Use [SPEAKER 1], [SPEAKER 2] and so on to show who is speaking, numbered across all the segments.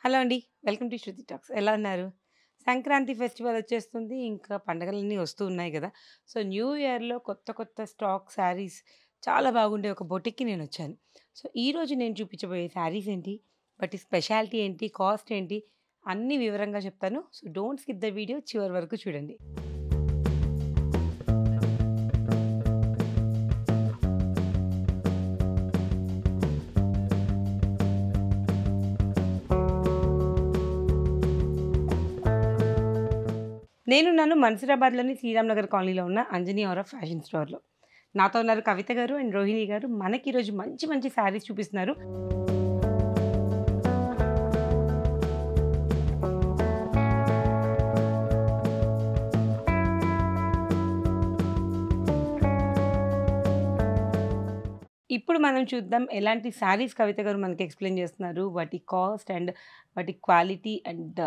[SPEAKER 1] Hello అండి. Welcome to Shruti talks. ఎలా ఉన్నారు? సంక్రాంతి ఫెస్టివల్ వచ్చేస్తుంది. ఇంకా పండగలన్నీ వస్తూ ఉన్నాయి గదా! సో, న్యూ ఇయర్‌లో కొత్త కొత్త స్టాక్ శారీస్ చాలా బాగుండే ఒక బొటిక్‌కి నేనొచ్చాను. సో, ఈరోజు నేను చూపించబోయే శారీస్ ఏంటి? వాటి స్పెషాలిటీ ఏంటి? కాస్ట్ ఏంటి? అన్నీ వివరంగా చెప్తాను. So, don't skip the video చివరి వరకు చూడండి. నేనున్నాను మన్సూరాబాద్‌లోని శ్రీరామ్ నగర్ కాలనీలో ఉన్న అంజనీ ఔరా ఫ్యాషన్ స్టోర్‌లో. నాతో ఉన్నారు కవిత గారు అండ్ రోహిణి గారు. మనకి ఈరోజు మంచి మంచి శారీస్ చూపిస్తున్నారు. ఇప్పుడు మనం చూద్దాం ఎలాంటి శారీస్ కవిత గారు మనకి ఎక్స్‌ప్లెయిన్ చేస్తున్నారు. వాటి కాస్ట్ అండ్ వాటి క్వాలిటీ అండ్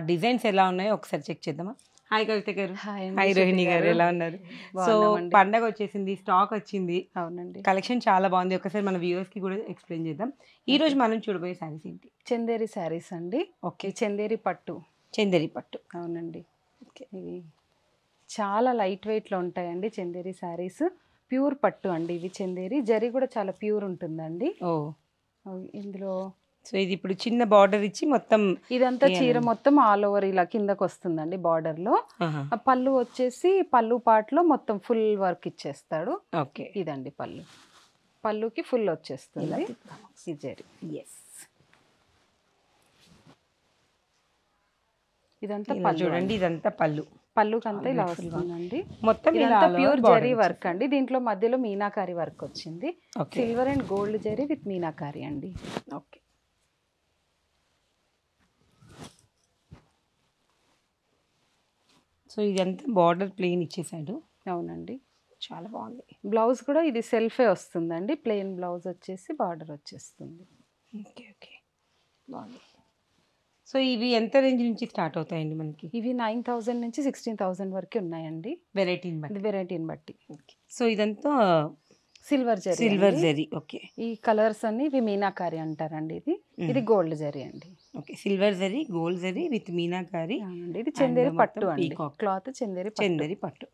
[SPEAKER 1] డిజైన్స్ ఎలా ఉన్నాయో ఒకసారి చెక్ చేద్దామా? హాయ్ కవిత గారు.
[SPEAKER 2] హాయ్ అండి
[SPEAKER 1] హాయ్
[SPEAKER 2] శృతి
[SPEAKER 1] రోహిణి గారు.
[SPEAKER 2] గారు.
[SPEAKER 1] ఎలా ఉన్నారు? సో,
[SPEAKER 2] బాగున్నామండి.
[SPEAKER 1] పండగొచ్చేసింది. స్టాక్ వచ్చింది.
[SPEAKER 2] అవునండి.
[SPEAKER 1] కలెక్షన్ చాలా బాగుంది. ఒకసారి మన వ్యూవర్స్‌కి కూడా ఎక్స్‌ప్లెయిన్ చేద్దాం. ఈరోజు
[SPEAKER 2] ఓకే.
[SPEAKER 1] మనం చూడబోయే శారీస్ ఏంటి?
[SPEAKER 2] చందేరి శారీస్ అండి.
[SPEAKER 1] ఓకే.
[SPEAKER 2] ఈ చందేరి పట్టు.
[SPEAKER 1] చందేరి పట్టు.
[SPEAKER 2] అవునండి.
[SPEAKER 1] ఓకే.
[SPEAKER 2] ఇవి చాలా లైట్ వెయిట్‌లో ఉంటాయండి చందేరి శారీస్. ప్యూర్ పట్టు అండి ఇవి చందేరి. జరీ కూడా చాలా ప్యూర్ ఉంటుందండి.
[SPEAKER 1] ఓహ్!
[SPEAKER 2] ఇందులో
[SPEAKER 1] సో, ఇది ఇప్పుడు చిన్న బార్డర్ ఇచ్చి మొత్తం
[SPEAKER 2] ఇదంతా చీర
[SPEAKER 1] ఇయ్యాలండి.
[SPEAKER 2] మొత్తం ఆల్ ఓవర్ ఇలా కిందకొస్తుందండి బార్డర్‌లో.
[SPEAKER 1] ఆహా!
[SPEAKER 2] పళ్ళు వచ్చేసి పళ్ళు పార్ట్‌లో మొత్తం ఫుల్ వర్క్ ఇచ్చేస్తాడు.
[SPEAKER 1] ఓకే.
[SPEAKER 2] ఇదండి పళ్ళు. పళ్ళుకి ఫుల్
[SPEAKER 1] ఇలా
[SPEAKER 2] వచ్చేస్తుంది
[SPEAKER 1] తిప్పుదాం.
[SPEAKER 2] ఈ జరీ.
[SPEAKER 1] యెస్.
[SPEAKER 2] ఇదంతా
[SPEAKER 1] ఇలా
[SPEAKER 2] పళ్ళు
[SPEAKER 1] చూడండి
[SPEAKER 2] అండి.
[SPEAKER 1] ఇదంతా పళ్ళు.
[SPEAKER 2] పళ్ళుకంతా
[SPEAKER 1] చాలా
[SPEAKER 2] ఇలా
[SPEAKER 1] బ్యూటిఫుల్‌గా ఉంది.
[SPEAKER 2] వస్తుందండి.
[SPEAKER 1] మొత్తం ఇలా
[SPEAKER 2] ఇదంతా
[SPEAKER 1] all
[SPEAKER 2] pure
[SPEAKER 1] over border
[SPEAKER 2] zari work
[SPEAKER 1] ఇచ్చేసారు.
[SPEAKER 2] అండి. దీంట్లో మధ్యలో మీనాకారి వర్క్ వచ్చింది.
[SPEAKER 1] Okay.
[SPEAKER 2] Silver and gold zari with meenakari అండి.
[SPEAKER 1] ఓకే. సో, ఇదంతా బార్డర్ ప్లెయిన్ ఇచ్చేసాడు.
[SPEAKER 2] అవునండి.
[SPEAKER 1] చాలా బాగుంది.
[SPEAKER 2] బ్లౌజ్ కూడా ఇది సెల్ఫే వస్తుందండి. ప్లెయిన్ బ్లౌజ్ వచ్చేసి బార్డర్ వచ్చేస్తుంది.
[SPEAKER 1] ఓకే. ఓకే. బాగుంది. సో, ఇవి ఎంత రేంజ్ నుంచి స్టార్ట్ అవుతాయండి మనకి?
[SPEAKER 2] ఇవి 9,000 నుంచి 16,000 వరకు ఉన్నాయండి.
[SPEAKER 1] వెరైటీని
[SPEAKER 2] ఇది
[SPEAKER 1] బట్టి.
[SPEAKER 2] వెరైటీని బట్టి.
[SPEAKER 1] ఓకే. సో, ఇదంతా
[SPEAKER 2] సిల్వర్ జరీ
[SPEAKER 1] సిల్వర్
[SPEAKER 2] అండి.
[SPEAKER 1] జరీ. ఓకే.
[SPEAKER 2] ఈ కలర్స్ అన్ని ఇవి మీనాకారి అంటారండి ఇది. ఇది గోల్డ్ జరీ అండి.
[SPEAKER 1] Okay. Silver zari, gold zari with meenakari
[SPEAKER 2] అవునండి. ఇది
[SPEAKER 1] అండ్
[SPEAKER 2] చందేరి
[SPEAKER 1] మొత్తం
[SPEAKER 2] పట్టు అండి.
[SPEAKER 1] పీకాక్.
[SPEAKER 2] క్లాత్ చందేరి పట్టు.
[SPEAKER 1] చందేరి పట్టు.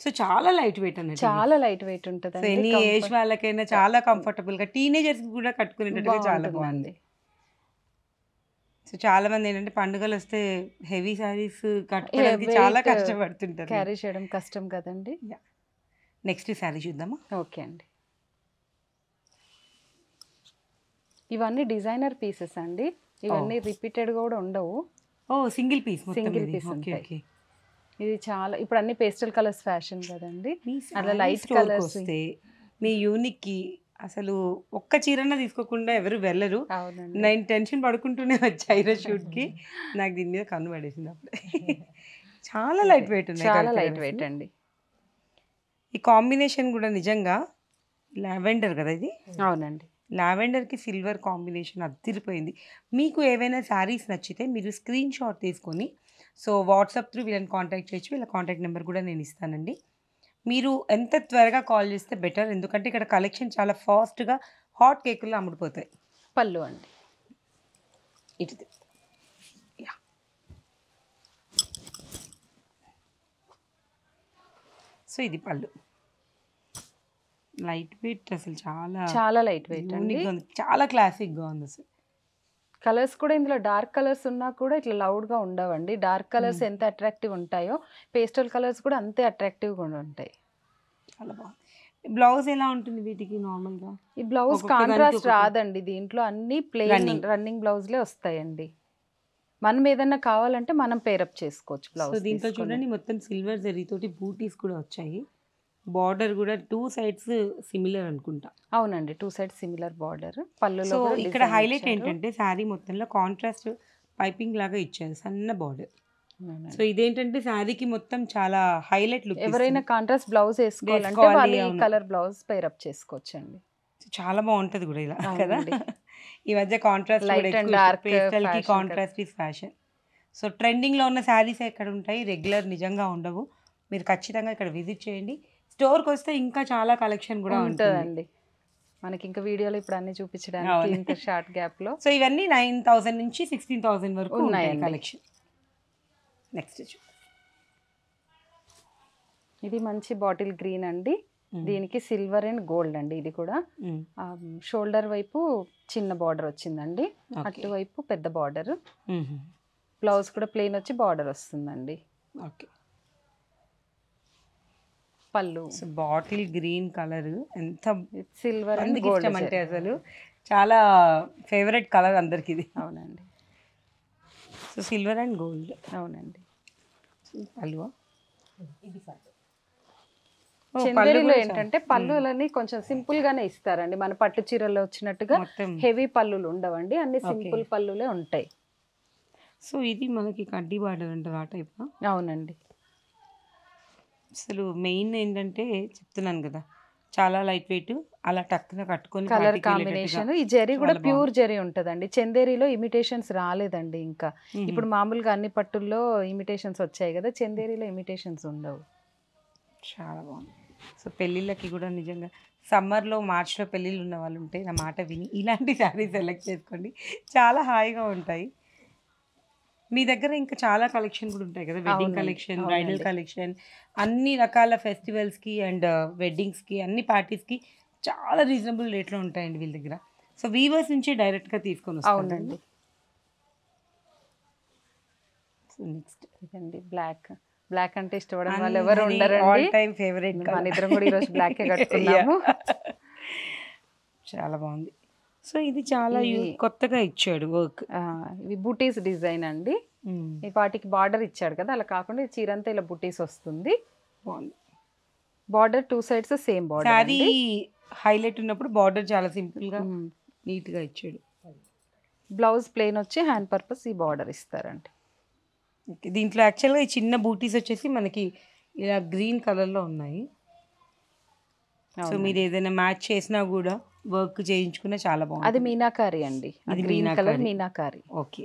[SPEAKER 1] సో, చాలా లైట్ వెయిట్ అన్నట్టు ఇవి.
[SPEAKER 2] చాలా లైట్ వెయిట్
[SPEAKER 1] సో,
[SPEAKER 2] ఉంటుందండి.
[SPEAKER 1] ఎనీ ఏజ్ వాళ్ళకైనా చాలా కంఫర్టబుల్‌గా టీనేజర్స్‌కి కూడా కట్టుకునేటట్టుగా చాలా బాగుంది.
[SPEAKER 2] బాగుంటుందండి.
[SPEAKER 1] సో, చాలామంది ఏంటంటే పండుగలొస్తే హెవీ శారీస్ కట్టుకోవడానికి చాలా
[SPEAKER 2] వెయిట్
[SPEAKER 1] కష్టపడుతుంటారు.
[SPEAKER 2] క్యారీ చేయడం కష్టం కదండి.
[SPEAKER 1] యాహ్! నెక్స్ట్ శారీ చూద్దామా?
[SPEAKER 2] ఓకే అండి. ఇవన్నీ డిజైనర్ పీసెస్ అండి. ఇవన్నీ రిపీటెడ్ కూడా ఉండవు.
[SPEAKER 1] ఓహ్! సింగిల్ పీస్ మొత్తం
[SPEAKER 2] సింగిల్
[SPEAKER 1] ఇది.
[SPEAKER 2] Piece
[SPEAKER 1] okay.
[SPEAKER 2] ఉంటాయి.
[SPEAKER 1] ఓకే.
[SPEAKER 2] ఇది చాలా ఇప్పుడు అన్ని పేస్టల్ కలర్స్ ఫ్యాషన్ కదండి.
[SPEAKER 1] మీ
[SPEAKER 2] అట్లా
[SPEAKER 1] శారీ
[SPEAKER 2] లైట్ కలర్స్.
[SPEAKER 1] స్టోర్‌కొస్తే మీ యూనిక్‌కి అసలు ఒక్క చీరన్నా తీసుకోకుండా ఎవరు వెళ్ళరు.
[SPEAKER 2] అవునండి.
[SPEAKER 1] నేను టెన్షన్ పడుకుంటూనే వచ్చా ఈరోజు షూట్‌కి. నాకు దీని మీద కన్ను పడేసింది అప్పుడే. చాలా లైట్ వెయిట్ ఉన్నాయి
[SPEAKER 2] చాలా
[SPEAKER 1] కవిత
[SPEAKER 2] లైట్
[SPEAKER 1] గారు
[SPEAKER 2] వెయిట్
[SPEAKER 1] అసలు.
[SPEAKER 2] అండి.
[SPEAKER 1] ఈ కాంబినేషన్ కూడా నిజంగా లావెండర్ కదా ఇది?
[SPEAKER 2] అవునండి.
[SPEAKER 1] లావెండర్‌కి సిల్వర్ కాంబినేషన్ అద్దిరిపోయింది. మీకు ఏవైనా శారీస్ నచ్చితే మీరు స్క్రీన్ షాట్ తీసుకొని సో, వాట్సాప్ త్రూ వీళ్ళని కాంటాక్ట్ చేయొచ్చు. వీళ్ళ కాంటాక్ట్ నెంబర్ కూడా నేను ఇస్తానండి. మీరు ఎంత త్వరగా కాల్ చేస్తే బెటర్. ఎందుకంటే ఇక్కడ కలెక్షన్ చాలా ఫాస్ట్‌గా హాట్ కేకుల్లో అమ్ముడుపోతాయి.
[SPEAKER 2] పళ్ళు అండి.
[SPEAKER 1] ఇటు తిప్పు. యాహ్! సో, ఇది పళ్ళు. లైట్ వెయిట్ అసలు చాలా
[SPEAKER 2] చాలా లైట్ వెయిట్ అండి.
[SPEAKER 1] యూనిక్‌గా ఉంది. చాలా క్లాసిక్‌గా ఉంది అసలు.
[SPEAKER 2] కలర్స్ కూడా ఇందులో డార్క్ కలర్స్ ఉన్నా కూడా ఇట్లా లౌడ్‌గా ఉండవండి. డార్క్ కలర్స్ ఎంత అట్రాక్టివ్ ఉంటాయో పేస్టల్ కలర్స్ కూడా అంతే అట్రాక్టివ్‌గా ఉంటాయి.
[SPEAKER 1] చాలా బాగుంది. బ్లౌజ్ ఎలా ఉంటుంది వీటికి నార్మల్‌గా?
[SPEAKER 2] ఈ బ్లౌజ్
[SPEAKER 1] ఒక్కొక్క దానికి
[SPEAKER 2] కాంట్రాస్ట్
[SPEAKER 1] ఒక్కొక్క
[SPEAKER 2] రాదండి. దీంట్లో అన్ని ప్లెయిన్
[SPEAKER 1] రన్నింగ్.
[SPEAKER 2] రన్నింగ్ బ్లౌజ్‌లే వస్తాయండి. మనం ఏదన్నా కావాలంటే మనం పేరప్ చేసుకోవచ్చు
[SPEAKER 1] సో,
[SPEAKER 2] బ్లౌజ్
[SPEAKER 1] దీంట్లో
[SPEAKER 2] తీసుకొని.
[SPEAKER 1] చూడండి మొత్తం సిల్వర్ జరీతోటి బూటీస్ కూడా వచ్చాయి. బార్డర్ కూడా 2 సైడ్స్ సిమిలర్ అనుకుంటా.
[SPEAKER 2] అవునండి. 2 సైడ్స్ సిమిలర్ బార్డర్. పళ్ళులో
[SPEAKER 1] సో,
[SPEAKER 2] కూడా
[SPEAKER 1] ఇక్కడ
[SPEAKER 2] డిజైన్
[SPEAKER 1] హైలైట్
[SPEAKER 2] ఇచ్చారు.
[SPEAKER 1] ఏంటంటే శారీ మొత్తంలో కాంట్రాస్ట్ పైపింగ్ లాగా ఇచ్చారు. సన్న బార్డర్. సో,
[SPEAKER 2] అవునండి.
[SPEAKER 1] ఇదేంటంటే శారీకి మొత్తం చాలా హైలైట్ లుక్
[SPEAKER 2] ఎవరైనా
[SPEAKER 1] ఇస్తుంది.
[SPEAKER 2] కాంట్రాస్ట్ బ్లౌజ్ వేసుకోవాలంటే
[SPEAKER 1] వేసుకోవాలి
[SPEAKER 2] వాళ్ళు ఈ
[SPEAKER 1] అవును.
[SPEAKER 2] కలర్ బ్లౌజ్ పేరప్ చేసుకోవచ్చండి.
[SPEAKER 1] సో, చాలా బాగుంటది కూడా ఇలా కదా!
[SPEAKER 2] అవునండి.
[SPEAKER 1] ఈ మధ్య కాంట్రాస్ట్ కూడా
[SPEAKER 2] లైట్ అండ్
[SPEAKER 1] ఎక్కువ
[SPEAKER 2] డార్క్
[SPEAKER 1] పేస్టల్‌కి
[SPEAKER 2] ఫ్యాషన్ కదా.
[SPEAKER 1] Contrast is fashion. సో, ట్రెండింగ్‌లో ఉన్న శారీస్ ఎక్కడ ఉంటాయి. రెగ్యులర్ నిజంగా ఉండవు. మీరు ఖచ్చితంగా ఇక్కడ విజిట్ చేయండి. స్టోర్‌కొస్తే ఇంకా చాలా కలెక్షన్ కూడా ఉంటుంది.
[SPEAKER 2] ఉంటదండి. మనకి ఇంకా వీడియోలో ఇప్పుడు అన్ని చూపించడానికి
[SPEAKER 1] అవును.
[SPEAKER 2] ఇంత షార్ట్ గ్యాప్ లో
[SPEAKER 1] సో ఇవన్నీ 9,000 నుంచి 16,000 వరకు ఉంటాయి
[SPEAKER 2] ఉన్నాయండి.
[SPEAKER 1] కలెక్షన్. నెక్స్ట్
[SPEAKER 2] ఇది మంచి బాటిల్ గ్రీన్ అండి. దీనికి సిల్వర్ అండ్ గోల్డ్ అండి. ఇది కూడా షోల్డర్ వైపు చిన్న బార్డర్ వచ్చిందండి, అటువైపు పెద్ద బార్డర్. బ్లౌజ్ కూడా ప్లెయిన్ వచ్చి బార్డర్ వస్తుందండి.
[SPEAKER 1] ఓకే.
[SPEAKER 2] పళ్ళు
[SPEAKER 1] సో బాటిల్ గ్రీన్ కలర్ ఎంత
[SPEAKER 2] సిల్వర్ అండ్
[SPEAKER 1] మందికి
[SPEAKER 2] గోల్డ్
[SPEAKER 1] ఇష్టం అంటే అసలు చాలా ఫేవరెట్ కలర్ అందరికి ఇది.
[SPEAKER 2] అవునండి.
[SPEAKER 1] So silver and gold.
[SPEAKER 2] అవునండి.
[SPEAKER 1] పళ్ళు
[SPEAKER 2] చందేరిలో ఏంటంటే పళ్ళులని కొంచెం సింపుల్ గానే ఇస్తారండి. మన పట్టు చీరల్లో వచ్చినట్టుగా
[SPEAKER 1] మొత్తం.
[SPEAKER 2] హెవీ పళ్ళులు ఉండవండి, అన్ని సింపుల్ పళ్ళులే ఉంటాయి.
[SPEAKER 1] సో ఇది మనకి కడ్డీ బార్డర్ అంటారు ఆ టైప్.
[SPEAKER 2] అవునండి.
[SPEAKER 1] అసలు మెయిన్ ఏంటంటే చెప్తున్నాను కదా, చాలా లైట్ వెయిట్, అలా టక్కున కట్టుకొని
[SPEAKER 2] కలర్
[SPEAKER 1] party కి
[SPEAKER 2] కాంబినేషన్.
[SPEAKER 1] వెళ్ళేటట్టుగా
[SPEAKER 2] ఈ జరీ కూడా
[SPEAKER 1] చాలా
[SPEAKER 2] ప్యూర్ జరీ ఉంటదండి. చందేరిలో ఇమిటేషన్స్ రాలేదండి ఇంకా. ఇప్పుడు మామూలుగా అన్ని పట్టుల్లో ఇమిటేషన్స్ వచ్చాయి కదా, చందేరిలో ఇమిటేషన్స్ ఉండవు.
[SPEAKER 1] చాలా బాగుంది. సో పెళ్ళిళ్ళకి కూడా నిజంగా సమ్మర్లో మార్చ్లో పెళ్ళిళ్ళు ఉన్న వాళ్ళు ఉంటే నా మాట విని ఇలాంటి శారీస్ సెలెక్ట్ చేసుకోండి, చాలా హాయిగా ఉంటాయి. మీ దగ్గర ఇంకా చాలా కలెక్షన్ కూడా ఉంటాయి కదా, వెడ్డింగ్
[SPEAKER 2] అవునండి,
[SPEAKER 1] కలెక్షన్, బ్రైడల్
[SPEAKER 2] అవునండి.
[SPEAKER 1] కలెక్షన్, అన్ని రకాల ఫెస్టివల్స్కి అండ్ వెడ్డింగ్స్కి అన్ని పార్టీస్కి చాలా రీజనబుల్ రేట్లో ఉంటాయండి వీళ్ళ దగ్గర. సో వీవర్స్ నుంచి డైరెక్ట్గా తీసుకొని వస్తారు.
[SPEAKER 2] అవునండి.
[SPEAKER 1] సో నెక్స్ట్
[SPEAKER 2] ఇదండి బ్లాక్. బ్లాక్ అంటే ఇష్టపడని వాళ్ళు ఎవరు ఉండరండి.
[SPEAKER 1] All time favourite.
[SPEAKER 2] మన ఇద్దరం కూడా ఈరోజు బ్లాకే కట్టుకున్నాము.
[SPEAKER 1] చాలా బాగుంది. సో ఇది చాలా
[SPEAKER 2] ఇవి-
[SPEAKER 1] కొత్తగా ఇచ్చాడు వర్క్.
[SPEAKER 2] ఇవి బూటీస్ డిజైన్ అండి. ఈ వాటికి బార్డర్ ఇచ్చాడు కదా, అలా కాకుండా ఈ చీర అంతా ఇలా బూటీస్ వస్తుంది.
[SPEAKER 1] బాగుంది.
[SPEAKER 2] Border two sides same border.
[SPEAKER 1] Sari highlight ఉన్నప్పుడు బార్డర్ చాలా సింపుల్ గా నీట్ గా ఇచ్చాడు.
[SPEAKER 2] బ్లౌజ్ ప్లెయిన్ వచ్చి హ్యాండ్ పర్పస్ ఈ బార్డర్ ఇస్తారండి.
[SPEAKER 1] ఓకే. దీంట్లో యాక్చువల్గా ఈ చిన్న బూటీస్ వచ్చేసి మనకి ఇలా గ్రీన్ కలర్లో ఉన్నాయి. సో మీరు ఏదైనా మ్యాచ్ చేసినా కూడా వర్క్ చేయించుకున్నా చాలా
[SPEAKER 2] అది
[SPEAKER 1] బాగుంది.
[SPEAKER 2] మీనాకారి అండి,
[SPEAKER 1] అది
[SPEAKER 2] green colour
[SPEAKER 1] meenakari.
[SPEAKER 2] Meenakari.
[SPEAKER 1] Okay.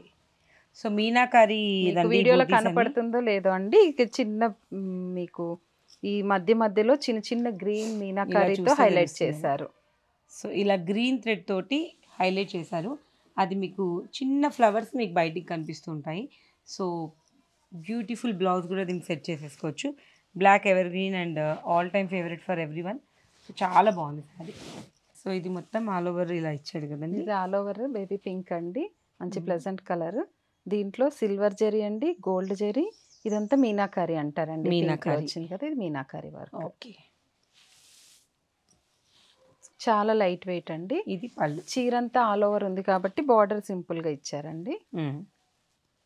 [SPEAKER 1] So meenakari
[SPEAKER 2] మీకు వీడియోలో కనపడుతుందో లేదో అండి, ఇక చిన్న మీకు ఈ మధ్య మధ్యలో చిన్న చిన్న గ్రీన్ మీనాకారితో
[SPEAKER 1] చూస్తే
[SPEAKER 2] హైలైట్
[SPEAKER 1] తెలుస్తుంది.
[SPEAKER 2] చేశారు.
[SPEAKER 1] సో ఇలా గ్రీన్ థ్రెడ్ తోటి హైలైట్ చేశారు. అది మీకు చిన్న ఫ్లవర్స్ మీకు బయటికి కనిపిస్తూ ఉంటాయి. సో బ్యూటిఫుల్ బ్లౌజ్ కూడా దీనికి సెట్ చేసేసుకోవచ్చు. Black evergreen and all time favourite for every one. So చాలా బాగుంది సారీ. సో ఇది మొత్తం ఆల్ ఓవర్ ఇలా ఇచ్చాడు కదండి.
[SPEAKER 2] ఇది ఆల్ ఓవర్ బేబీ పింక్ అండి, మంచి ప్లెజెంట్ కలర్. దీంట్లో సిల్వర్ జరీ అండి, గోల్డ్ జరీ, ఇదంతా మీనాకారి అంటారండి. మీనాకారి వచ్చింది కదా, ఇది మీనాకారి వర్క్.
[SPEAKER 1] ఓకే.
[SPEAKER 2] చాలా లైట్ వెయిట్ అండి.
[SPEAKER 1] ఇది పళ్ళు.
[SPEAKER 2] చీరంతా ఆల్ ఓవర్ ఉంది కాబట్టి బార్డర్ సింపుల్ గా ఇచ్చారండి.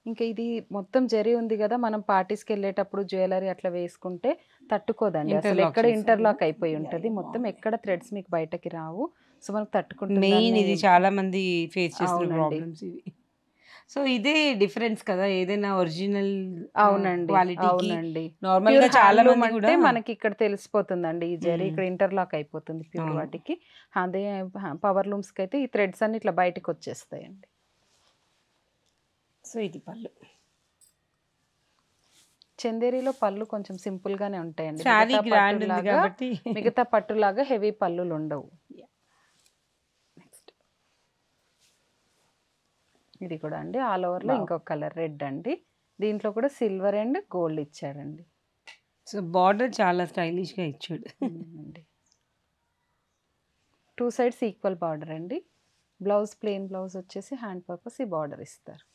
[SPEAKER 2] ఇంకా ఇది మొత్తం జరీ ఉంది కదా, మనం పార్టీస్కి వెళ్ళేటప్పుడు జ్యువెలరీ అట్లా వేసుకుంటే తట్టుకోదండి అసలు.
[SPEAKER 1] Interlock
[SPEAKER 2] ఎక్కడ
[SPEAKER 1] చేస్తారు
[SPEAKER 2] ఇంటర్లాక్ అయిపోయి ఉంటుంది మొత్తం, ఎక్కడ థ్రెడ్స్ మీకు బయటకి రావు. సో మనకు తట్టుకుంటుంది.
[SPEAKER 1] మెయిన్ ఇది చాలా మంది ఫేస్ చేస్తున్న
[SPEAKER 2] అవునండి.
[SPEAKER 1] ప్రాబ్లమ్స్ ఇవి. సో ఇదే డిఫరెన్స్ కదా, ఏదైనా ఒరిజినల్
[SPEAKER 2] అవునండి,
[SPEAKER 1] క్వాలిటీకి
[SPEAKER 2] అవునండి.
[SPEAKER 1] నార్మల్ గా
[SPEAKER 2] Pure
[SPEAKER 1] చాలా
[SPEAKER 2] handloom
[SPEAKER 1] మంది కూడా
[SPEAKER 2] అంటే మనకి ఇక్కడ తెలిసిపోతుందండి ఈ జరీ, ఇక్కడ ఇంటర్లాక్ అయిపోతుంది ప్యూర్
[SPEAKER 1] అవును.
[SPEAKER 2] వాటికి. అదే పవర్ లూమ్స్ కి అయితే ఈ థ్రెడ్స్ అన్ని ఇట్లా బయటకు వచ్చేస్తాయండి.
[SPEAKER 1] సో ఇది పళ్ళు.
[SPEAKER 2] చందేరిలో పళ్ళు కొంచెం సింపుల్ గానే ఉంటాయండి.
[SPEAKER 1] శారీ
[SPEAKER 2] మిగతా
[SPEAKER 1] గ్రాండ్ ఉంది
[SPEAKER 2] పట్టులాగా-
[SPEAKER 1] కాబట్టి
[SPEAKER 2] మిగతా పట్టులాగా హెవీ పళ్ళులు ఉండవు.
[SPEAKER 1] నెక్స్ట్
[SPEAKER 2] ఇది కూడా అండి ఆల్ ఓవర్ లో ఇంకొక కలర్ రెడ్ అండి. దీంట్లో కూడా సిల్వర్ అండ్ గోల్డ్ ఇచ్చాడండి.
[SPEAKER 1] సో బార్డర్ చాలా స్టైలిష్ గా ఇచ్చాడు.
[SPEAKER 2] అండి టూ సైడ్స్ ఈక్వల్ బార్డర్ అండి. బ్లౌజ్ ప్లెయిన్ బ్లౌజ్ వచ్చేసి హ్యాండ్ పర్పస్ ఈ బార్డర్ ఇస్తారు.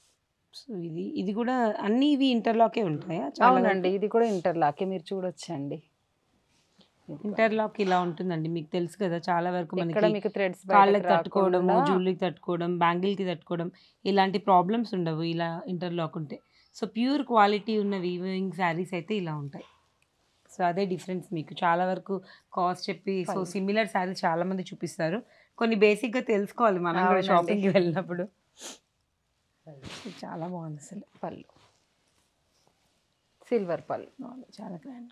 [SPEAKER 1] సో ఇది కూడా అన్ని ఇవి ఇంటర్లాకే ఉంటాయా?
[SPEAKER 2] అవునండి, ఇది కూడా ఇంటర్లాకే మీరు చూడొచ్చండి.
[SPEAKER 1] ఇంటర్లాక్ ఇలా ఉంటుందండి, మీకు తెలుసు కదా, చాలా వరకు
[SPEAKER 2] ఇక్కడ
[SPEAKER 1] మనకి
[SPEAKER 2] మీకు థ్రెడ్స్
[SPEAKER 1] కాళ్ళకి తట్టుకోవడము, జూళ్ళకి తట్టుకోవడం, బ్యాంగిల్కి తట్టుకోవడం, ఇలాంటి ప్రాబ్లమ్స్ ఉండవు ఇలా ఇంటర్లాక్ ఉంటే. సో ప్యూర్ క్వాలిటీ ఉన్న వీవింగ్ శారీస్ అయితే ఇలా ఉంటాయి. సో అదే డిఫరెన్స్. మీకు చాలా వరకు కాస్ట్ చెప్పి సో సిమిలర్ శారీస్ చాలా మంది చూపిస్తారు, కొన్ని బేసిక్గా తెలుసుకోవాలి మనం కూడా
[SPEAKER 2] అవునండి.
[SPEAKER 1] షాపింగ్కి వెళ్ళినప్పుడు. చాలా బాగుంది అసలు.
[SPEAKER 2] పళ్ళు సిల్వర్ పళ్ళు.
[SPEAKER 1] చాలా గ్రాండ్.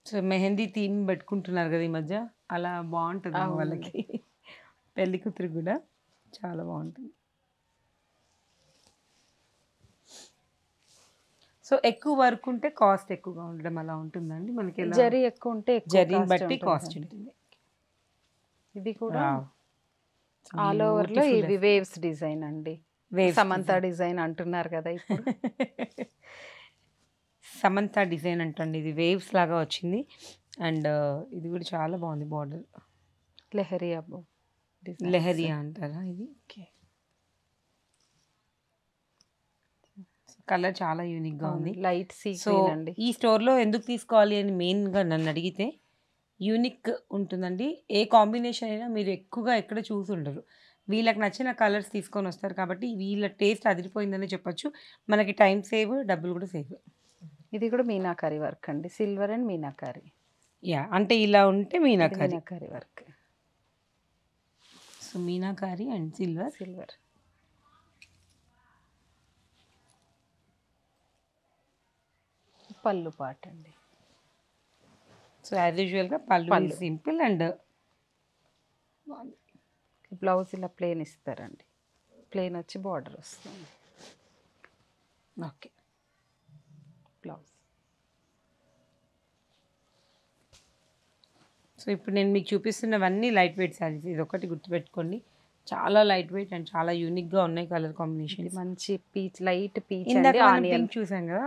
[SPEAKER 1] సో మెహందీ థీమ్ పెట్టుకుంటున్నారు కదా ఈ మధ్య, అలా బాగుంటుంది
[SPEAKER 2] అవునండి.
[SPEAKER 1] వాళ్ళకి. పెళ్లి కూతురు కూడా చాలా బాగుంటుంది. సో ఎక్కువ వర్క్ ఉంటే కాస్ట్ ఎక్కువగా ఉండడం అలా ఉంటుందండి మనకి ఎలా?
[SPEAKER 2] జరీ ఎక్కువ ఉంటే ఎక్కువ
[SPEAKER 1] జరీని
[SPEAKER 2] కాస్ట్
[SPEAKER 1] బట్టి కాస్ట్
[SPEAKER 2] ఉంటుందండి.
[SPEAKER 1] ఉంటుంది.
[SPEAKER 2] ఇది కూడా
[SPEAKER 1] వావ్!
[SPEAKER 2] ఆల్ ఓవర్ లో
[SPEAKER 1] బ్యూటిఫుల్
[SPEAKER 2] ఇవి వేవ్స్ డిజైన్ అండి.
[SPEAKER 1] వేవ్స్
[SPEAKER 2] సమంత డిజైన్ అంటున్నారు కదా ఇప్పుడు.
[SPEAKER 1] సమంత డిజైన్ అంటండి. ఇది వేవ్స్ లాగా వచ్చింది. అండ్ ఇది కూడా చాలా బాగుంది బార్డర్.
[SPEAKER 2] లెహరియా డిజైన్.
[SPEAKER 1] లెహరియా అంటారా ఇది? ఓకే. కలర్ చాలా యూనిక్గా ఉంది.
[SPEAKER 2] లైట్ సీ
[SPEAKER 1] సో
[SPEAKER 2] గ్రీన్ అండి.
[SPEAKER 1] ఈ స్టోర్లో ఎందుకు తీసుకోవాలి అని మెయిన్గా నన్ను అడిగితే యూనిక్ ఉంటుందండి. ఏ కాంబినేషన్ అయినా మీరు ఎక్కువగా ఎక్కడ చూసి ఉండరు. వీళ్ళకి నచ్చిన కలర్స్ తీసుకొని వస్తారు కాబట్టి వీళ్ళ టేస్ట్ అదిరిపోయిందని చెప్పొచ్చు. మనకి టైం సేవ్, డబ్బులు కూడా సేవ్.
[SPEAKER 2] ఇది కూడా మీనాకారి వర్క్ అండి. Silver and meenakari.
[SPEAKER 1] అంటే ఇలా ఉంటే meenakari.
[SPEAKER 2] Meenakari work.
[SPEAKER 1] So meenakari and silver.
[SPEAKER 2] Silver. పళ్ళు పాట అండి.
[SPEAKER 1] సో యాజ్ యూజువల్గా పళ్ళు సింపుల్ అండ్
[SPEAKER 2] బ్లౌజ్ ఇలా ప్లెయిన్ ఇస్తారండి. ప్లెయిన్ వచ్చి బార్డర్ వస్తుంది.
[SPEAKER 1] ఓకే.
[SPEAKER 2] బ్లౌజ్.
[SPEAKER 1] సో ఇప్పుడు నేను మీకు చూపిస్తున్నవన్నీ లైట్ వెయిట్ శారీస్. ఇది ఒకటి గుర్తుపెట్టుకోండి. చాలా లైట్ వెయిట్ అండ్ చాలా యూనిక్గా ఉన్నాయి కలర్ కాంబినేషన్.
[SPEAKER 2] మంచి పీచ్, లైట్ పీచ్
[SPEAKER 1] ఇందాక
[SPEAKER 2] అండి.
[SPEAKER 1] మనం
[SPEAKER 2] ఆనియన్
[SPEAKER 1] పింక్ చూసాం కదా,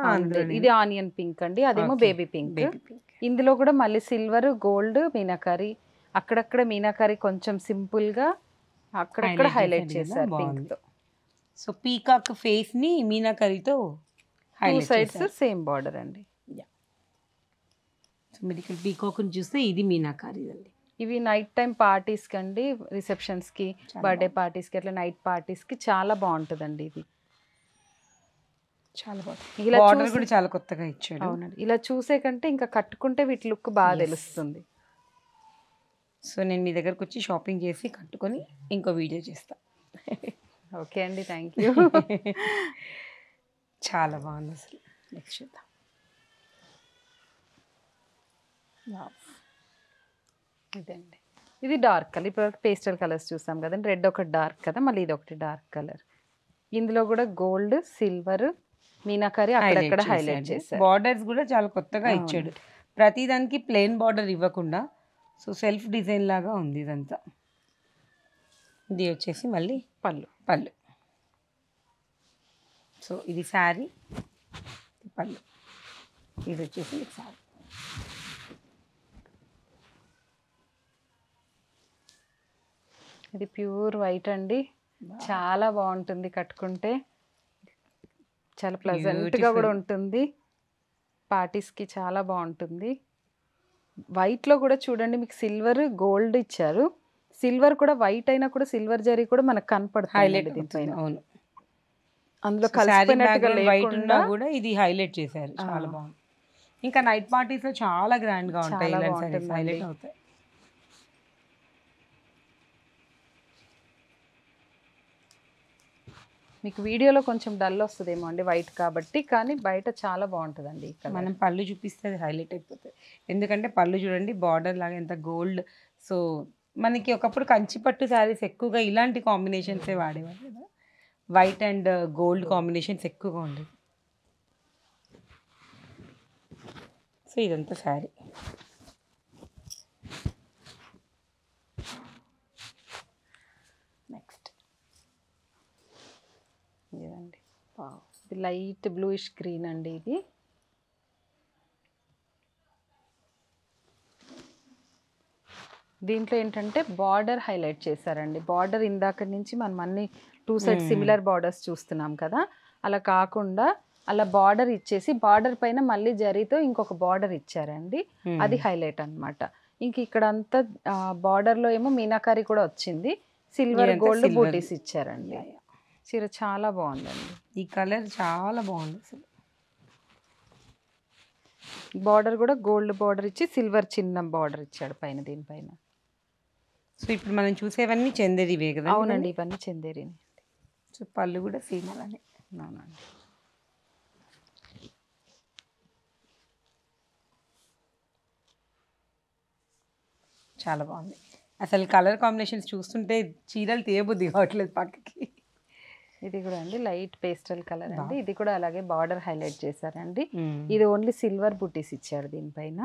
[SPEAKER 2] ఇది ఆనియన్ పింక్ అండి. అదేమో బేబీ పింక్. ఇందులో కూడా మళ్ళీ సిల్వర్, గోల్డ్, మీనాకారి, అక్కడక్కడ మీనాకారి కొంచెం సింపుల్ గా అక్కడక్కడ హైలైట్ చేశారు పింక్ తో.
[SPEAKER 1] సో పీకాక్ ఫేస్ ని మీనాకారితో
[SPEAKER 2] టూ సైడ్స్ సేమ్ బార్డర్ అండి.
[SPEAKER 1] సో మీరు ఇక్కడ పీకాక్ చూస్తే ఇది మీనాకారి అండి.
[SPEAKER 2] ఇవి నైట్ టైం పార్టీస్ కి అండి, రిసెప్షన్స్ కి, బర్త్డే పార్టీస్ కి, అట్లా నైట్ పార్టీస్ కి చాలా బాగుంటుందండి. ఇది
[SPEAKER 1] చాలా బాగుంది. ఇలా బార్డర్ కూడా చాలా కొత్తగా ఇచ్చాడు.
[SPEAKER 2] అవునండి. ఇలా చూసే కంటే ఇంకా కట్టుకుంటే వీటి లుక్ బాగా తెలుస్తుంది.
[SPEAKER 1] సో నేను మీ దగ్గరకు వచ్చి షాపింగ్ చేసి కట్టుకొని ఇంకో వీడియో చేస్తా.
[SPEAKER 2] ఓకే అండి, థ్యాంక్ యూ.
[SPEAKER 1] చాలా బాగుంది అసలు. నెక్స్ట్ చూద్దాం.
[SPEAKER 2] ఇదండి. ఇది డార్క్ కలర్. ఇప్పుడు పేస్టల్ కలర్స్ చూసాం కదండి. రెడ్ ఒకటి డార్క్ కదా, మళ్ళీ ఇది ఒకటి డార్క్ కలర్. ఇందులో కూడా గోల్డ్, సిల్వర్, మీనాకారి అక్కడక్కడ హైలైట్ చేశారు.
[SPEAKER 1] బార్డర్స్ కూడా చాలా కొత్తగా ఇచ్చాడు. ప్రతి దానికి ప్లెయిన్ బార్డర్ ఇవ్వకుండా సో సెల్ఫ్ డిజైన్ లాగా ఉంది ఇదంతా. ఇది వచ్చేసి మళ్ళీ పళ్ళు. సో ఇది శారీ, పళ్ళు. ఇది వచ్చేసి శారీ.
[SPEAKER 2] ఇది ప్యూర్ వైట్ అండి. చాలా బాగుంటుంది కట్టుకుంటే. చాలా ప్లెజెంట్గా కూడా ఉంటుంది. పార్టీస్కి చాలా బాగుంటుంది. వైట్లో కూడా చూడండి మీకు సిల్వర్, గోల్డ్ ఇచ్చారు. సిల్వర్ కూడా వైట్ అయినా కూడా సిల్వర్ జరీ కూడా మనకు కనపడుతుంది దీనిపైన.
[SPEAKER 1] అవును.
[SPEAKER 2] అందులో కలిసిపోయినట్టుగా లేకుండా
[SPEAKER 1] కూడా ఇది హైలైట్ చేశారు. చాలా బాగుంది. ఇంకా నైట్ పార్టీస్ లో చాలా గ్రాండ్ గా ఉంటాయి. హైలైట్ అవుతాయి.
[SPEAKER 2] మీకు వీడియోలో కొంచెం డల్ వస్తుందేమో అండి వైట్ కాబట్టి, కానీ బయట చాలా బాగుంటుందండి. ఇక్కడ
[SPEAKER 1] మనం పళ్ళు చూపిస్తే అది హైలైట్ అయిపోతుంది. ఎందుకంటే పళ్ళు చూడండి బార్డర్ లాగా ఎంత గోల్డ్. సో మనకి ఒకప్పుడు కంచిపట్టు శారీస్ ఎక్కువగా ఇలాంటి కాంబినేషన్సే వాడేవారు కదా. వైట్ అండ్ గోల్డ్ కాంబినేషన్స్ ఎక్కువగా ఉండేవి. సో ఇదంతా శారీ. నెక్స్ట్
[SPEAKER 2] ఇదండి. ఇది లైట్ బ్లూయిష్ గ్రీన్ అండి. ఇది దీంట్లో ఏంటంటే బార్డర్ హైలైట్ చేశారండి. బార్డర్ ఇందాక నుంచి మనం అన్ని టూ సైడ్ సిమిలర్ బార్డర్స్ చూస్తున్నాం కదా, అలా కాకుండా అలా బార్డర్ ఇచ్చేసి బార్డర్ పైన మళ్ళీ జరీతో ఇంకొక బార్డర్ ఇచ్చారండి. అది హైలైట్ అన్నమాట. ఇంక ఇక్కడ అంతా బార్డర్లో ఏమో మీనాకారి కూడా వచ్చింది. సిల్వర్, గోల్డ్ బూటీస్ ఇచ్చారండి. చీర చాలా బాగుందండి.
[SPEAKER 1] ఈ కలర్ చాలా బాగుంది అసలు.
[SPEAKER 2] బార్డర్ కూడా గోల్డ్ బార్డర్ ఇచ్చి సిల్వర్ చిన్న బార్డర్ ఇచ్చాడు పైన, దీనిపైన.
[SPEAKER 1] సో ఇప్పుడు మనం చూసేవన్నీ చందేరివే కదా.
[SPEAKER 2] అవునండి, ఇవన్నీ చందేరి.
[SPEAKER 1] సో పళ్ళు కూడా సేమ్ అలానే.
[SPEAKER 2] అవునండి.
[SPEAKER 1] చాలా బాగుంది అసలు. కలర్ కాంబినేషన్స్ చూస్తుంటే చీరలు తీయబుద్ధి కావట్లేదు పక్కకి.
[SPEAKER 2] ఇది కూడా అండి లైట్ పేస్టల్ కలర్ అండి. ఇది కూడా అలాగే బార్డర్ హైలైట్ చేశారండి.
[SPEAKER 1] మ్మ్.
[SPEAKER 2] ఇది ఓన్లీ సిల్వర్ బుటీస్ ఇచ్చాడు దీనిపైన.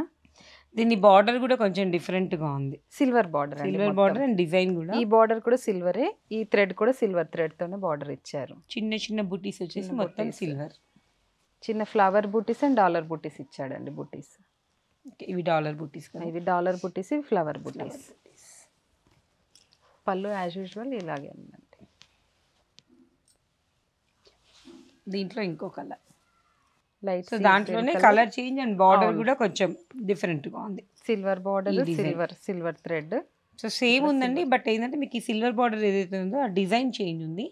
[SPEAKER 1] దీని బార్డర్ కూడా కొంచెం డిఫరెంట్ గా ఉంది.
[SPEAKER 2] సిల్వర్ బార్డర్ అండి
[SPEAKER 1] సిల్వర్
[SPEAKER 2] మొత్తం.
[SPEAKER 1] బార్డర్ అండ్ డిజైన్ కూడా
[SPEAKER 2] ఈ బార్డర్ కూడా సిల్వరే, ఈ థ్రెడ్ కూడా సిల్వర్ థ్రెడ్ తోనే బార్డర్ ఇచ్చారు.
[SPEAKER 1] చిన్న చిన్న బుటీస్ వచ్చేసి
[SPEAKER 2] చిన్న
[SPEAKER 1] మొత్తం
[SPEAKER 2] booties.
[SPEAKER 1] సిల్వర్.
[SPEAKER 2] చిన్న ఫ్లవర్ బుటీస్ అండ్ డాలర్ బుటీస్ ఇచ్చాడండి. బుటీస్
[SPEAKER 1] ఇవి డాలర్ బుటీస్ కదా.
[SPEAKER 2] ఇవి డాలర్ బుటీస్, ఇవి ఫ్లవర్ బుటీస్. పళ్ళు యాజ్ యూజువల్ ఇలాగే ఉందండి.
[SPEAKER 1] దీంట్లో ఇంకో కలర్.
[SPEAKER 2] లైట్
[SPEAKER 1] సో దాంట్లోనే కలర్ చేంజ్ అండ్ బార్డర్
[SPEAKER 2] అవును.
[SPEAKER 1] కూడా కొంచెం డిఫరెంట్ గా ఉంది.
[SPEAKER 2] సిల్వర్ బార్డర్,
[SPEAKER 1] ఈ design.
[SPEAKER 2] Silver thread.
[SPEAKER 1] So same ఉందండి, బట్ ఏంటంటే మీకు ఈ సిల్వర్ బార్డర్ ఏదైతే ఉందో ఆ డిజైన్ చేంజ్ ఉంది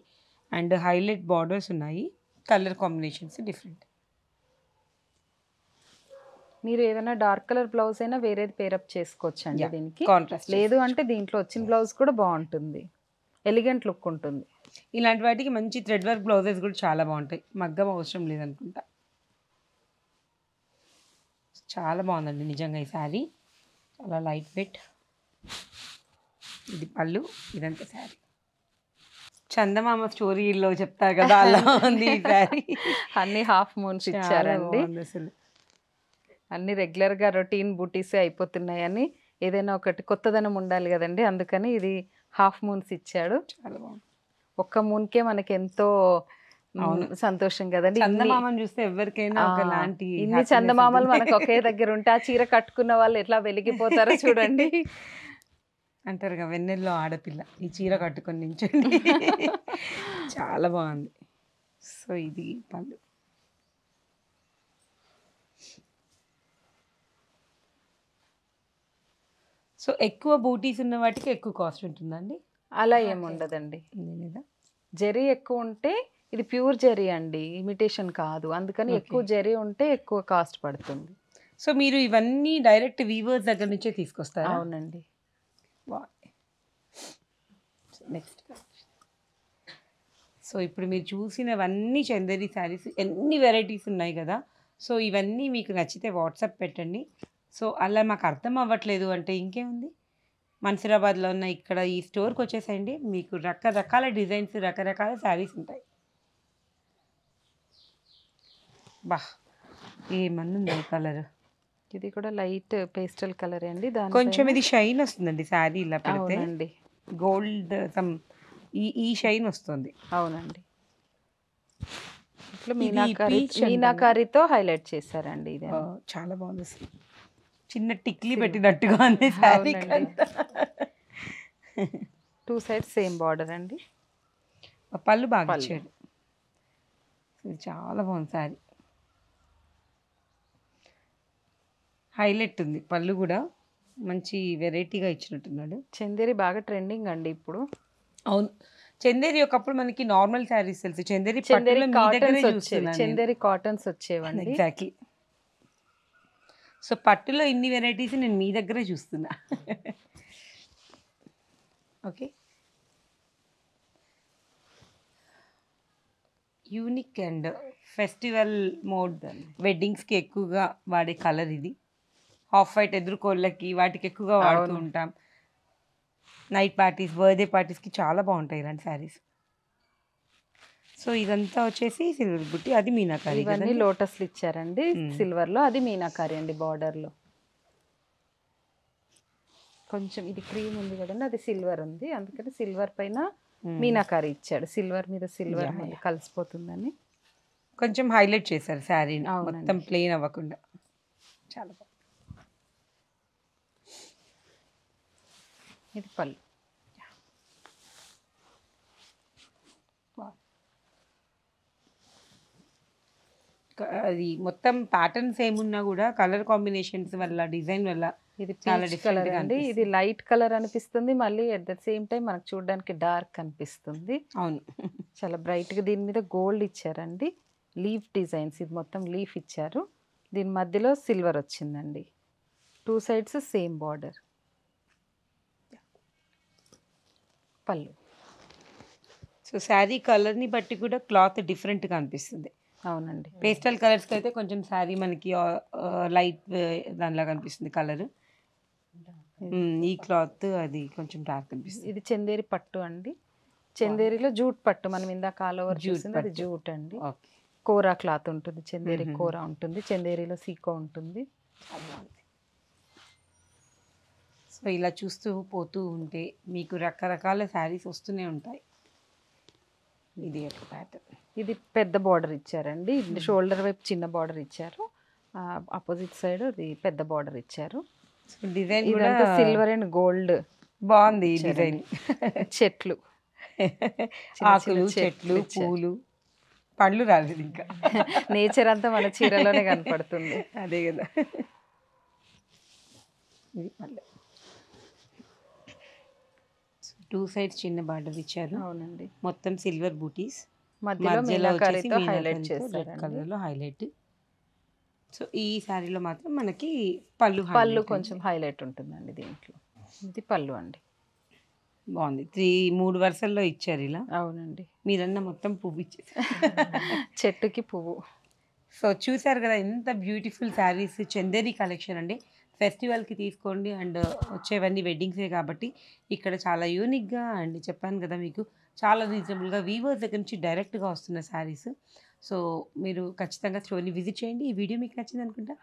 [SPEAKER 1] అండ్ హైలైట్ బార్డర్స్ ఉన్నాయి. Colour combinations different.
[SPEAKER 2] మీరు ఏదైనా డార్క్ కలర్ బ్లౌజ్ అయినా వేరేది పేరప్ చేసుకోవచ్చు అండి దీనికి.
[SPEAKER 1] కాంట్రాస్ట్
[SPEAKER 2] లేదు అంటే దీంట్లో వచ్చిన బ్లౌజ్ కూడా బాగుంటుంది, ఎలిగెంట్ లుక్ ఉంటుంది.
[SPEAKER 1] ఇలాంటి వాటికి మంచి థ్రెడ్ వర్క్ బ్లౌజెస్ కూడా చాలా బాగుంటాయి. మగ్గం అవసరం లేదనుకుంటా. చాలా బాగుందండి నిజంగా ఈ శారీ. చాలా లైట్ వెయిట్. ఇది పళ్ళు, ఇదంతా శారీ. చందమామ స్టోరీలో చెప్తారు కదా అలా ఉంది ఈ శారీ.
[SPEAKER 2] అన్ని హాఫ్ మూన్స్ ఇచ్చారండి.
[SPEAKER 1] అసలు
[SPEAKER 2] అన్ని రెగ్యులర్ గా రొటీన్ బూటీస్ అయిపోతున్నాయని ఏదైనా ఒకటి కొత్తదనం ఉండాలి కదండి, అందుకని ఇది హాఫ్ మూన్స్ ఇచ్చాడు.
[SPEAKER 1] చాలా బాగుంది.
[SPEAKER 2] ఒక్క మూన్కే మనకి ఎంతో సంతోషం కదండి.
[SPEAKER 1] చందమామని చూస్తే ఎవరికైనా ఒకలాంటి
[SPEAKER 2] ఇన్ని చందమామలు మనకు ఒకే దగ్గర ఉంటే ఆ చీర కట్టుకున్న వాళ్ళు ఎట్లా వెలిగిపోతారో చూడండి.
[SPEAKER 1] అంటారు కదా వెన్నెల్లో ఆడపిల్ల ఈ చీర కట్టుకొని నించండి. చాలా బాగుంది. సో ఇది పళ్ళు. సో ఎక్కువ బూటీస్ ఉన్న వాటికి ఎక్కువ కాస్ట్ ఉంటుందండి.
[SPEAKER 2] అలా ఏముండదండి.
[SPEAKER 1] లేదా
[SPEAKER 2] జరీ ఎక్కువ ఉంటే ఇది ప్యూర్ జరీ అండి, ఇమిటేషన్ కాదు, అందుకని ఎక్కువ జరీ ఉంటే ఎక్కువ కాస్ట్ పడుతుంది.
[SPEAKER 1] సో మీరు ఇవన్నీ డైరెక్ట్ వీవర్స్ దగ్గర నుంచే తీసుకొస్తారా?
[SPEAKER 2] అవునండి.
[SPEAKER 1] నెక్స్ట్. సో ఇప్పుడు మీరు చూసినవన్నీ చందేరి శారీస్, ఎన్ని వెరైటీస్ ఉన్నాయి కదా. సో ఇవన్నీ మీకు నచ్చితే వాట్సాప్ పెట్టండి. సో అలా మాకు అర్థం అవ్వట్లేదు అంటే ఇంకేముంది, మన్సూరాబాద్లో ఉన్న ఇక్కడ ఈ స్టోర్కి వచ్చేసేయండి. మీకు రకరకాల డిజైన్స్, రకరకాల శారీస్ ఉంటాయి. బా ఏమన్నా ఉంది కలర్.
[SPEAKER 2] ఇది కూడా లైట్ పేస్టల్ కలర్ అండి.
[SPEAKER 1] కొంచెం ఇది షైన్ వస్తుందండి శారీ ఇలా పెడితే.
[SPEAKER 2] అవునండి.
[SPEAKER 1] గోల్డ్ సమ్ ఈ షైన్ వస్తుంది.
[SPEAKER 2] అవునండి. ఇట్లా
[SPEAKER 1] ఇది peach అంటారు.
[SPEAKER 2] మీనాకారితో హైలైట్ చేశారండి. ఇది
[SPEAKER 1] చాలా బాగుంది అసలు. చిన్న టిక్లీ పెట్టినట్టుగా ఉంది శారీ.
[SPEAKER 2] అవునండి. 2 సైడ్స్ సేమ్ బార్డర్ అండి.
[SPEAKER 1] పళ్ళు బాగా
[SPEAKER 2] పళ్ళు.
[SPEAKER 1] ఇచ్చాడు. ఇది చాలా బాగుంది శారీ. హైలైట్ ఉంది పళ్ళు కూడా, మంచి వెరైటీగా ఇచ్చినట్టున్నాడు.
[SPEAKER 2] చందేరి బాగా ట్రెండింగ్ అండి ఇప్పుడు.
[SPEAKER 1] అవును, చందేరి ఒకప్పుడు మనకి నార్మల్ శారీస్ తెలుసు. చందేరి
[SPEAKER 2] చందేరి
[SPEAKER 1] పట్టులో మీ దగ్గరే
[SPEAKER 2] కాటన్స్ వచ్చేవి,
[SPEAKER 1] చూస్తున్నాను.
[SPEAKER 2] చందేరి కాటన్స్ వచ్చేవండి.
[SPEAKER 1] ఎగ్జాక్ట్లీ. సో పట్టులో ఇన్ని వెరైటీస్ నేను మీ దగ్గరే చూస్తున్నా. Okay, unique and festival mode వెడ్డింగ్స్కి ఎక్కువగా వాడే కలర్ ఇది. హాఫ్ వైట్ ఎదురుకోళ్ళకి వాటికి ఎక్కువగా వాడుతూ
[SPEAKER 2] అవును.
[SPEAKER 1] ఉంటాం. నైట్ పార్టీస్, బర్త్డే పార్టీస్కి చాలా బాగుంటాయి ఇలాంటి శారీస్. సో ఇదంతా వచ్చేసి సిల్వర్ బుట్టి, అది మీనాకారి
[SPEAKER 2] ఇవన్నీ
[SPEAKER 1] కదండి?
[SPEAKER 2] లోటస్లు ఇచ్చారండి సిల్వర్ లో, అది మీనాకారి అండి బార్డర్ లో. కొంచెం ఇది క్రీమ్ ఉంది కదండి, అది సిల్వర్ ఉంది, అందుకని సిల్వర్ పైన మీనాకారి ఇచ్చాడు. సిల్వర్ మీద సిల్వర్
[SPEAKER 1] Yeah,
[SPEAKER 2] మళ్ళీ కలిసిపోతుందని
[SPEAKER 1] కొంచెం హైలైట్ చేశారు శారీని,
[SPEAKER 2] అవునండి.
[SPEAKER 1] మొత్తం ప్లెయిన్ అవ్వకుండా. చాలా బాగుంది.
[SPEAKER 2] ఇది పళ్ళు.
[SPEAKER 1] అది మొత్తం ప్యాటర్న్స్ ఏమున్నా కూడా కలర్ కాంబినేషన్స్ వల్ల, డిజైన్ వల్ల
[SPEAKER 2] ఇది
[SPEAKER 1] చాలా
[SPEAKER 2] పీచ్
[SPEAKER 1] different
[SPEAKER 2] కలర్
[SPEAKER 1] గా
[SPEAKER 2] అండి. ఇది లైట్ కలర్ అనిపిస్తుంది, మళ్ళీ అట్ ద సేమ్ టైం మనకు చూడడానికి డార్క్ అనిపిస్తుంది.
[SPEAKER 1] అవును.
[SPEAKER 2] చాలా బ్రైట్ గా దీని మీద గోల్డ్ ఇచ్చారండి, లీఫ్ డిజైన్స్. ఇది మొత్తం లీఫ్ ఇచ్చారు, దీని మధ్యలో సిల్వర్ వచ్చిందండి. 2 సైడ్స్ సేమ్ బార్డర్. పళ్ళు.
[SPEAKER 1] సో శారీ కలర్ని బట్టి కూడా క్లాత్ డిఫరెంట్గా అనిపిస్తుంది.
[SPEAKER 2] అవునండి.
[SPEAKER 1] పేస్టల్ కలర్స్కి అయితే కొంచెం శారీ మనకి లైట్ దానిలాగా అనిపిస్తుంది కలర్. ఈ క్లాత్ అది కొంచెం డార్క్ అనిపిస్తుంది.
[SPEAKER 2] ఇది చందేరి పట్టు అండి. చందేరిలో జూట్ పట్టు, మనం ఇందాక ఆల్ ఓవర్
[SPEAKER 1] జూట్
[SPEAKER 2] చూసింది అది
[SPEAKER 1] పట్టు.
[SPEAKER 2] జూట్ అండి.
[SPEAKER 1] ఓకే.
[SPEAKER 2] కోరా క్లాత్ ఉంటుంది, చందేరి
[SPEAKER 1] మ్మ్.
[SPEAKER 2] కోరా ఉంటుంది, చందేరిలో సీకో ఉంటుంది.
[SPEAKER 1] చాలా బాగుంది. సో ఇలా చూస్తూ పోతూ ఉంటే మీకు రకరకాల శారీస్ వస్తూనే ఉంటాయి. ఇది ఒక ప్యాటర్న్.
[SPEAKER 2] ఇది పెద్ద బార్డర్ ఇచ్చారండి, షోల్డర్ వైపు చిన్న బార్డర్ ఇచ్చారు, ఆపోజిట్ సైడ్ ఇది పెద్ద బార్డర్ ఇచ్చారు.
[SPEAKER 1] సో డిజైన్ కూడా
[SPEAKER 2] ఇదంతా సిల్వర్ అండ్ గోల్డ్
[SPEAKER 1] బాగుంది. ఈ డిజైన్
[SPEAKER 2] చెట్లు,
[SPEAKER 1] ఆకులు, చెట్లు, పూలు, పళ్ళు రాలేదు ఇంకా.
[SPEAKER 2] నేచర్ అంతా మన చీరలోనే కనపడుతుంది.
[SPEAKER 1] అదే కదా. ఇది పళ్ళు. 2 సైడ్స్ చిన్న బార్డర్ ఇచ్చారు.
[SPEAKER 2] అవునండి,
[SPEAKER 1] మొత్తం సిల్వర్ బూటీస్,
[SPEAKER 2] మధ్యలో
[SPEAKER 1] మధ్యలో వచ్చేసి
[SPEAKER 2] మీనాకారితో హైలైట్
[SPEAKER 1] రెడ్
[SPEAKER 2] చేశారండి.
[SPEAKER 1] కలర్లో హైలైట్. సో ఈ శారీలో మాత్రం మనకి పళ్ళు
[SPEAKER 2] పళ్ళు
[SPEAKER 1] highlight
[SPEAKER 2] కొంచెం హైలైట్ ఉంటుందండి దీంట్లో. ఇది పళ్ళు అండి.
[SPEAKER 1] బాగుంది. 3 వరుసల్లో ఇచ్చారు ఇలా.
[SPEAKER 2] అవునండి,
[SPEAKER 1] మీరన్న మొత్తం పువ్వు ఇచ్చేసారు.
[SPEAKER 2] చెట్టుకి పువ్వు.
[SPEAKER 1] సో చూసారు కదా ఎంత బ్యూటిఫుల్ శారీస్. చందేరి కలెక్షన్ అండి. ఫెస్టివల్కి తీసుకోండి అండ్ వచ్చేవన్నీ వెడ్డింగ్సే కాబట్టి ఇక్కడ చాలా యూనిక్గా అండ్ చెప్పాను కదా మీకు చాలా రీజనబుల్గా వీవర్స్ దగ్గర నుంచి డైరెక్ట్గా వస్తున్న శారీస్. సో మీరు ఖచ్చితంగా స్టోర్ని విజిట్ చేయండి. ఈ వీడియో మీకు నచ్చింది అనుకుంటా.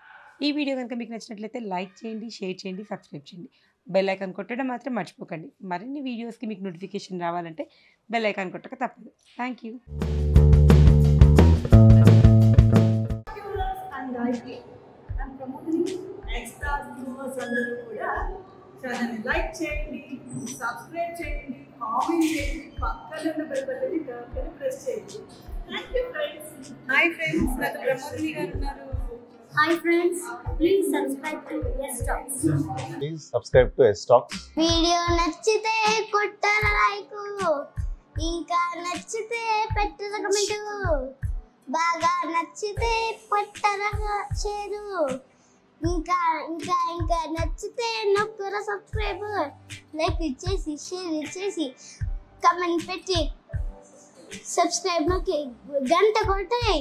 [SPEAKER 1] ఈ వీడియో కనుక మీకు నచ్చినట్లయితే లైక్ చేయండి, షేర్ చేయండి, సబ్స్క్రైబ్ చేయండి. బెల్ ఐకాన్ కొట్టడం మాత్రం మర్చిపోకండి. మరిన్ని వీడియోస్కి మీకు నోటిఫికేషన్ రావాలంటే బెల్ ఐకాన్ కొట్టక తప్పదు. Thank you.
[SPEAKER 3] I'm promoting extra viewers అందరూ కూడా ఛానల్ని లైక్ చేయండి, సబ్స్క్రైబ్ చేయండి, కామెంట్ చేయండి, పక్కన ఉన్న బెల్ బటన్ని టక్కని ప్రెస్ చేయండి. Thank you friends. Hi friends, నాతో బ్రహ్మోదిని గారు ఉన్నారు.
[SPEAKER 4] Hi friends, please subscribe to Yes Talks.
[SPEAKER 5] Please subscribe to S Talks.
[SPEAKER 4] Video నచ్చితే కొట్టరా లైక్, ఇంకా నచ్చితే పెట్టరా కమెంట్, బాగా నచ్చితే కొట్టరా షేరు, ఇంకా ఇంకా ఇంకా నచ్చితే నొక్కరా సబ్స్క్రైబ్, లైక్ ఇచ్చేసి షేర్ ఇచ్చేసి కమెంట్ పెట్టి సబ్స్క్రైబ్ నొక్కి గంట కొట్టాయి.